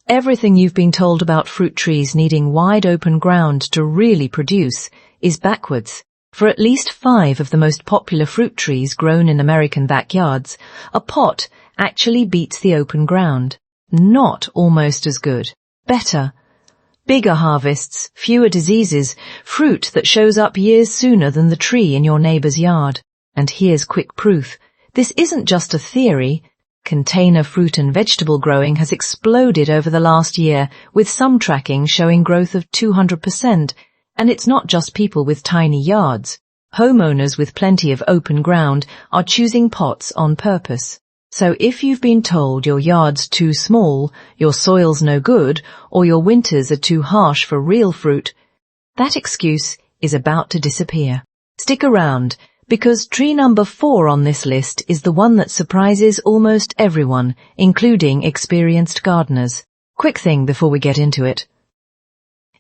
Everything you've been told about fruit trees needing wide open ground to really produce is backwards. For at least 5 of the most popular fruit trees grown in American backyards, a pot actually beats the open ground. Not almost as good. Better. Bigger harvests, fewer diseases, fruit that shows up years sooner than the tree in your neighbor's yard. And here's quick proof. This isn't just a theory. Container fruit and vegetable growing has exploded over the last year, with some tracking showing growth of 200%. And it's not just people with tiny yards. Homeowners with plenty of open ground are choosing pots on purpose. So if you've been told your yard's too small, your soil's no good, or your winters are too harsh for real fruit, that excuse is about to disappear. Stick around, because tree number 4 on this list is the one that surprises almost everyone, including experienced gardeners. Quick thing before we get into it.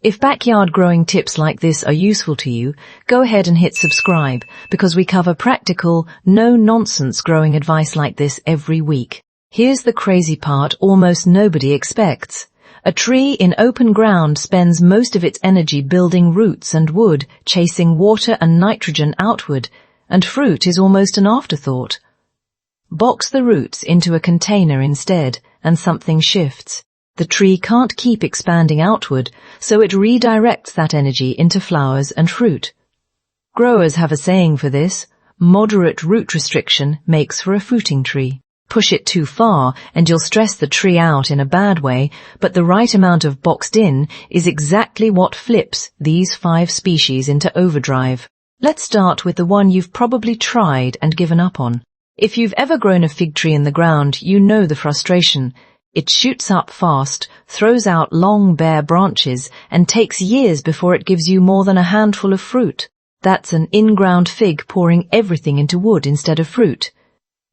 If backyard growing tips like this are useful to you, go ahead and hit subscribe, because we cover practical, no-nonsense growing advice like this every week. Here's the crazy part almost nobody expects. A tree in open ground spends most of its energy building roots and wood, chasing water and nitrogen outward, and fruit is almost an afterthought. Box the roots into a container instead, and something shifts. The tree can't keep expanding outward, so it redirects that energy into flowers and fruit. Growers have a saying for this: moderate root restriction makes for a fruiting tree. Push it too far and you'll stress the tree out in a bad way, but the right amount of boxed in is exactly what flips these 5 species into overdrive. Let's start with the one you've probably tried and given up on. If you've ever grown a fig tree in the ground, you know the frustration. It shoots up fast, throws out long bare branches, and takes years before it gives you more than a handful of fruit. That's an in-ground fig pouring everything into wood instead of fruit.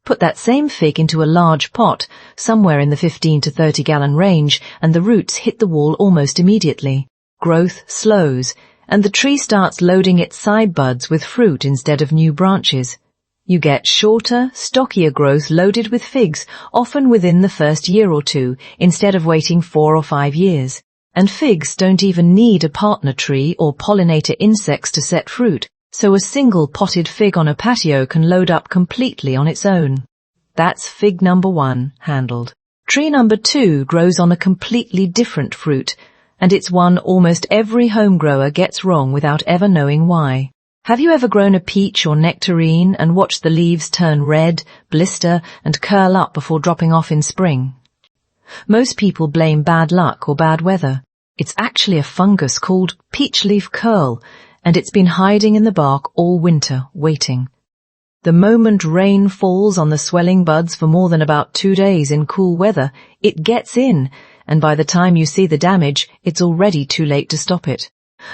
Put that same fig into a large pot, somewhere in the 15 to 30 gallon range, and the roots hit the wall almost immediately. Growth slows, and the tree starts loading its side buds with fruit instead of new branches. You get shorter, stockier growth loaded with figs, often within the first year or 2, instead of waiting 4 or 5 years. And figs don't even need a partner tree or pollinator insects to set fruit, so a single potted fig on a patio can load up completely on its own. That's fig number 1 handled. Tree number 2 grows on a completely different fruit, and it's one almost every home grower gets wrong without ever knowing why. Have you ever grown a peach or nectarine and watched the leaves turn red, blister, and curl up before dropping off in spring? Most people blame bad luck or bad weather. It's actually a fungus called peach leaf curl, and it's been hiding in the bark all winter, waiting. The moment rain falls on the swelling buds for more than about 2 days in cool weather, it gets in, and by the time you see the damage, it's already too late to stop it.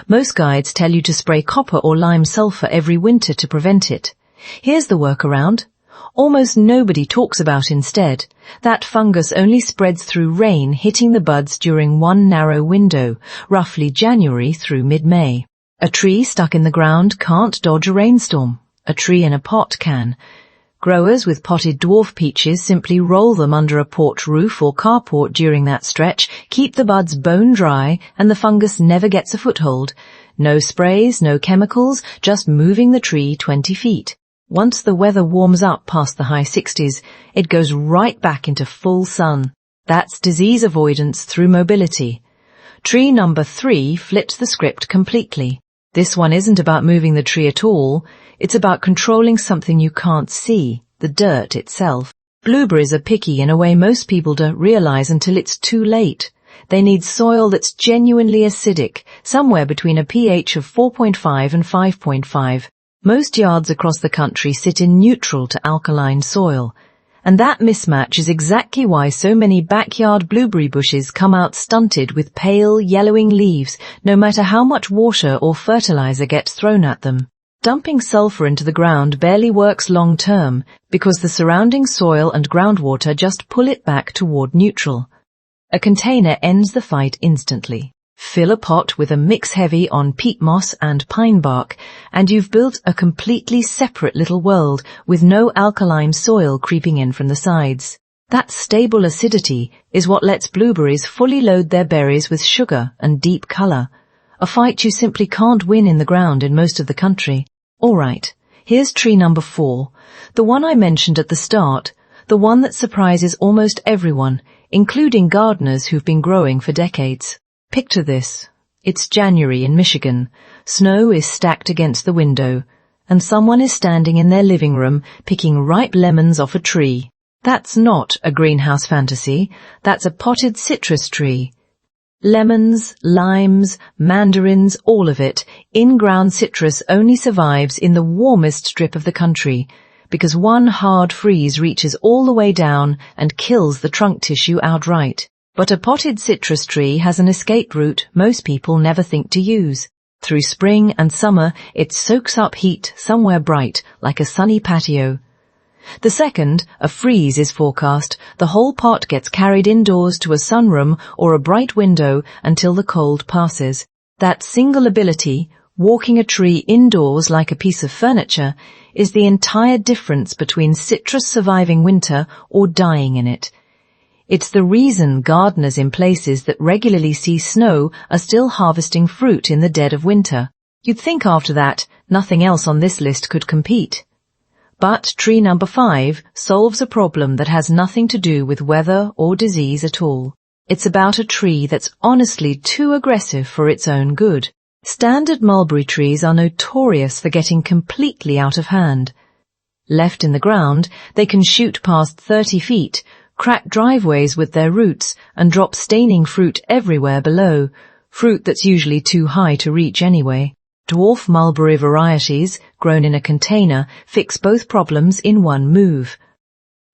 Most guides tell you to spray copper or lime sulfur every winter to prevent it. Here's the workaround. Almost nobody talks about instead. That fungus only spreads through rain hitting the buds during one narrow window, roughly January through mid-May. A tree stuck in the ground can't dodge a rainstorm. A tree in a pot can. Growers with potted dwarf peaches simply roll them under a porch roof or carport during that stretch, keep the buds bone dry, and the fungus never gets a foothold. No sprays, no chemicals, just moving the tree 20 feet. Once the weather warms up past the high 60s, it goes right back into full sun. That's disease avoidance through mobility. Tree number 3 flips the script completely. This one isn't about moving the tree at all. It's about controlling something you can't see, the dirt itself. Blueberries are picky in a way most people don't realize until it's too late. They need soil that's genuinely acidic, somewhere between a pH of 4.5 and 5.5. Most yards across the country sit in neutral to alkaline soil. And that mismatch is exactly why so many backyard blueberry bushes come out stunted with pale, yellowing leaves, no matter how much water or fertilizer gets thrown at them. Dumping sulfur into the ground barely works long-term because the surrounding soil and groundwater just pull it back toward neutral. A container ends the fight instantly. Fill a pot with a mix heavy on peat moss and pine bark, and you've built a completely separate little world with no alkaline soil creeping in from the sides. That stable acidity is what lets blueberries fully load their berries with sugar and deep color, a fight you simply can't win in the ground in most of the country. Alright, here's tree number 4, the one I mentioned at the start, the one that surprises almost everyone, including gardeners who've been growing for decades. Picture this. It's January in Michigan. Snow is stacked against the window, and someone is standing in their living room picking ripe lemons off a tree. That's not a greenhouse fantasy. That's a potted citrus tree. Lemons, limes, mandarins, all of it, in-ground citrus only survives in the warmest strip of the country, because one hard freeze reaches all the way down and kills the trunk tissue outright. But a potted citrus tree has an escape route most people never think to use. Through spring and summer, it soaks up heat somewhere bright, like a sunny patio. The second a freeze is forecast, the whole pot gets carried indoors to a sunroom or a bright window until the cold passes. That single ability, walking a tree indoors like a piece of furniture, is the entire difference between citrus surviving winter or dying in it. It's the reason gardeners in places that regularly see snow are still harvesting fruit in the dead of winter. You'd think after that, nothing else on this list could compete. But tree number 5 solves a problem that has nothing to do with weather or disease at all. It's about a tree that's honestly too aggressive for its own good. Standard mulberry trees are notorious for getting completely out of hand. Left in the ground, they can shoot past 30 feet, crack driveways with their roots, and drop staining fruit everywhere below, fruit that's usually too high to reach anyway. Dwarf mulberry varieties, grown in a container, fix both problems in one move.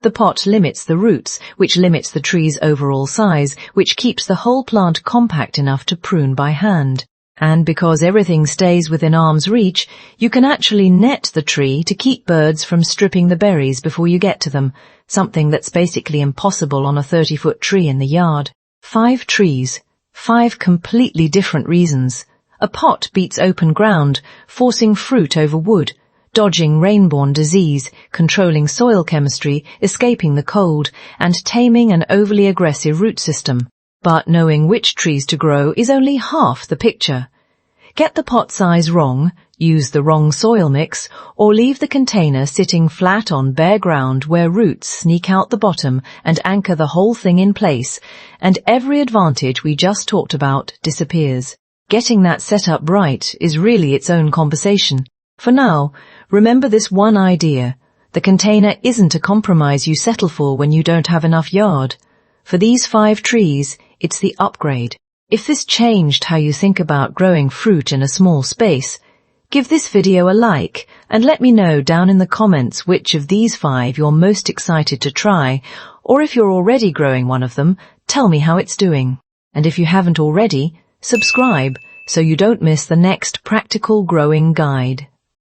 The pot limits the roots, which limits the tree's overall size, which keeps the whole plant compact enough to prune by hand. And because everything stays within arm's reach, you can actually net the tree to keep birds from stripping the berries before you get to them, something that's basically impossible on a 30-foot tree in the yard. 5 trees, 5 completely different reasons. A pot beats open ground, forcing fruit over wood, dodging rain-borne disease, controlling soil chemistry, escaping the cold, and taming an overly aggressive root system. But knowing which trees to grow is only half the picture. Get the pot size wrong, use the wrong soil mix, or leave the container sitting flat on bare ground where roots sneak out the bottom and anchor the whole thing in place, and every advantage we just talked about disappears. Getting that setup right is really its own conversation. For now, remember this one idea. The container isn't a compromise you settle for when you don't have enough yard. For these 5 trees, it's the upgrade. If this changed how you think about growing fruit in a small space, give this video a like and let me know down in the comments which of these 5 you're most excited to try, or if you're already growing one of them, tell me how it's doing. And if you haven't already, subscribe so you don't miss the next practical growing guide.